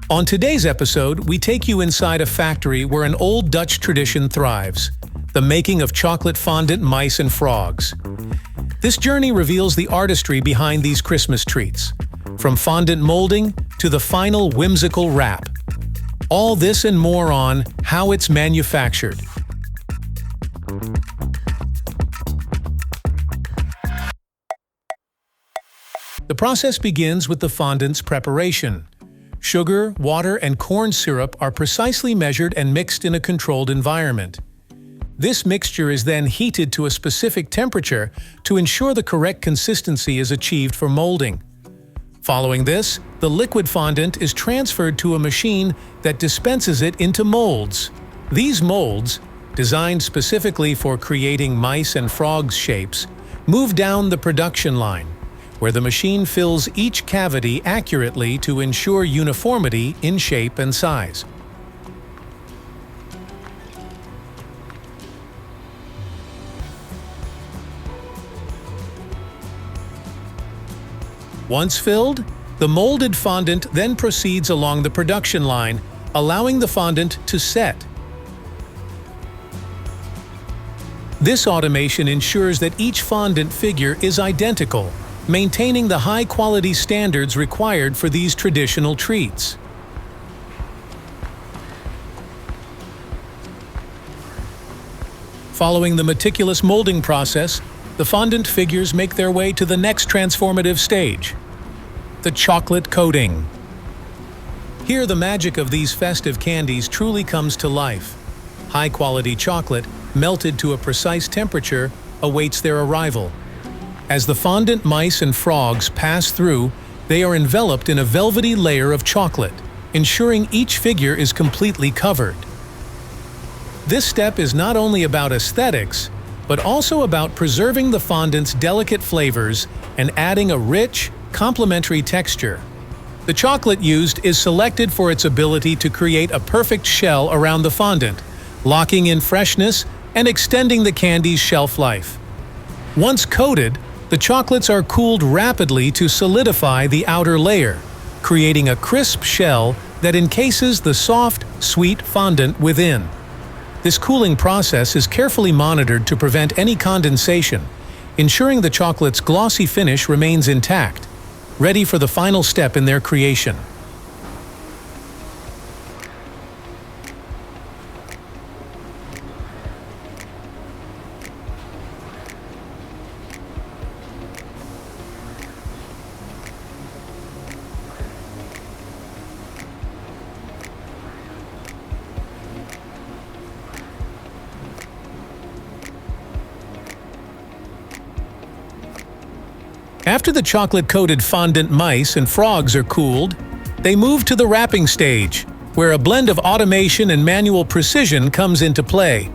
On today's episode, we take you inside a factory where an old Dutch tradition thrives, the making of chocolate fondant mice and frogs. This journey reveals the artistry behind these Christmas treats, from fondant molding to the final whimsical wrap. All this and more on how it's manufactured. The process begins with the fondant's preparation. Sugar, water, and corn syrup are precisely measured and mixed in a controlled environment. This mixture is then heated to a specific temperature to ensure the correct consistency is achieved for molding. Following this, the liquid fondant is transferred to a machine that dispenses it into molds. These molds, designed specifically for creating mice and frogs shapes, move down the production line, where the machine fills each cavity accurately to ensure uniformity in shape and size. Once filled, the molded fondant then proceeds along the production line, allowing the fondant to set. This automation ensures that each fondant figure is identical, maintaining the high-quality standards required for these traditional treats. Following the meticulous molding process, the fondant figures make their way to the next transformative stage, the chocolate coating. Here the magic of these festive candies truly comes to life. High-quality chocolate, melted to a precise temperature, awaits their arrival. As the fondant mice and frogs pass through, they are enveloped in a velvety layer of chocolate, ensuring each figure is completely covered. This step is not only about aesthetics, but also about preserving the fondant's delicate flavors and adding a rich, complementary texture. The chocolate used is selected for its ability to create a perfect shell around the fondant, locking in freshness and extending the candy's shelf life. Once coated, the chocolates are cooled rapidly to solidify the outer layer, creating a crisp shell that encases the soft, sweet fondant within. This cooling process is carefully monitored to prevent any condensation, ensuring the chocolate's glossy finish remains intact, ready for the final step in their creation. After the chocolate-coated fondant mice and frogs are cooled, they move to the wrapping stage, where a blend of automation and manual precision comes into play.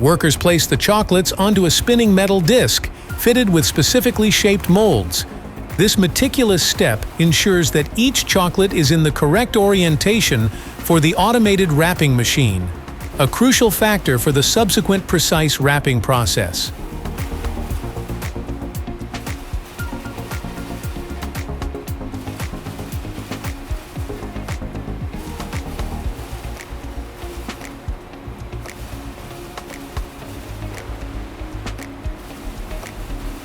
Workers place the chocolates onto a spinning metal disc, fitted with specifically shaped molds. This meticulous step ensures that each chocolate is in the correct orientation for the automated wrapping machine, a crucial factor for the subsequent precise wrapping process.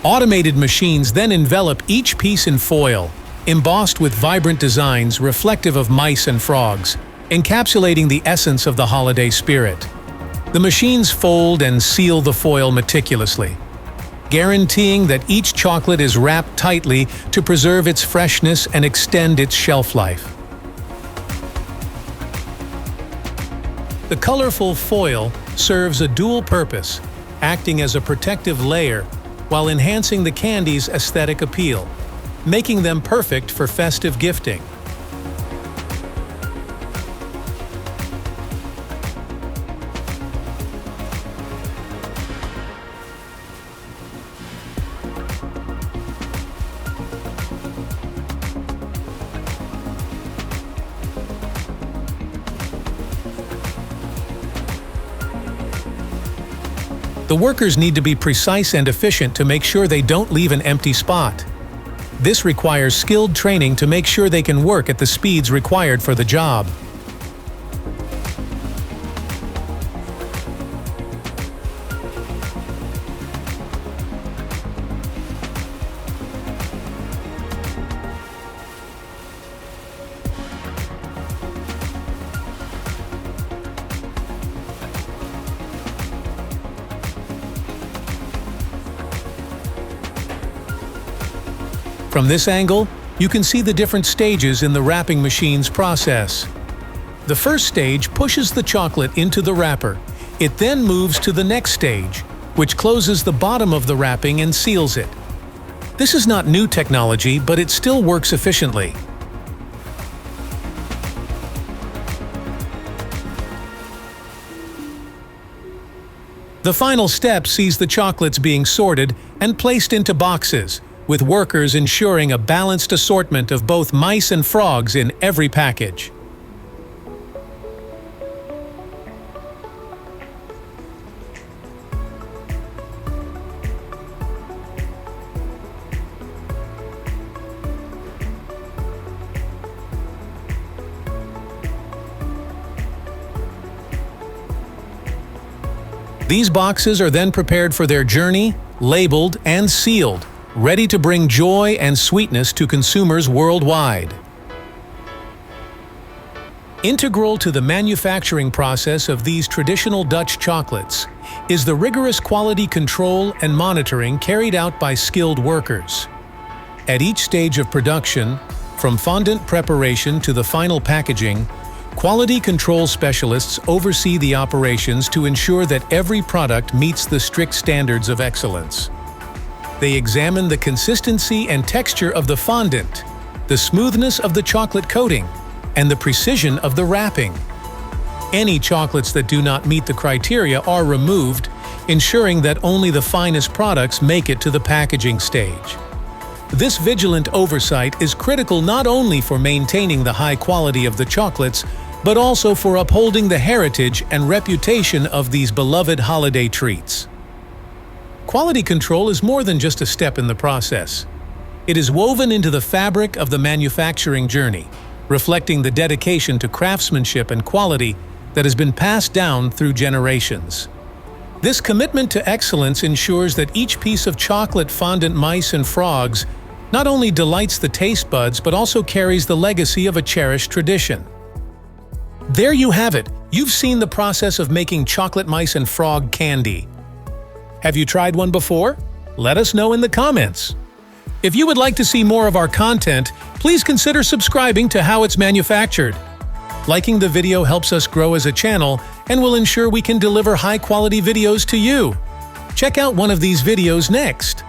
Automated machines then envelop each piece in foil, embossed with vibrant designs reflective of mice and frogs, encapsulating the essence of the holiday spirit. The machines fold and seal the foil meticulously, guaranteeing that each chocolate is wrapped tightly to preserve its freshness and extend its shelf life. The colorful foil serves a dual purpose, acting as a protective layer while enhancing the candy's aesthetic appeal, making them perfect for festive gifting. The workers need to be precise and efficient to make sure they don't leave an empty spot. This requires skilled training to make sure they can work at the speeds required for the job. From this angle, you can see the different stages in the wrapping machine's process. The first stage pushes the chocolate into the wrapper. It then moves to the next stage, which closes the bottom of the wrapping and seals it. This is not new technology, but it still works efficiently. The final step sees the chocolates being sorted and placed into boxes, with workers ensuring a balanced assortment of both mice and frogs in every package. These boxes are then prepared for their journey, labeled and sealed, ready to bring joy and sweetness to consumers worldwide. Integral to the manufacturing process of these traditional Dutch chocolates is the rigorous quality control and monitoring carried out by skilled workers. At each stage of production, from fondant preparation to the final packaging, quality control specialists oversee the operations to ensure that every product meets the strict standards of excellence. They examine the consistency and texture of the fondant, the smoothness of the chocolate coating, and the precision of the wrapping. Any chocolates that do not meet the criteria are removed, ensuring that only the finest products make it to the packaging stage. This vigilant oversight is critical not only for maintaining the high quality of the chocolates, but also for upholding the heritage and reputation of these beloved holiday treats. Quality control is more than just a step in the process. It is woven into the fabric of the manufacturing journey, reflecting the dedication to craftsmanship and quality that has been passed down through generations. This commitment to excellence ensures that each piece of chocolate fondant mice and frogs not only delights the taste buds but also carries the legacy of a cherished tradition. There you have it. You've seen the process of making chocolate mice and frog candy. Have you tried one before? Let us know in the comments. If you would like to see more of our content, please consider subscribing to How It's Manufactured. Liking the video helps us grow as a channel and will ensure we can deliver high-quality videos to you. Check out one of these videos next.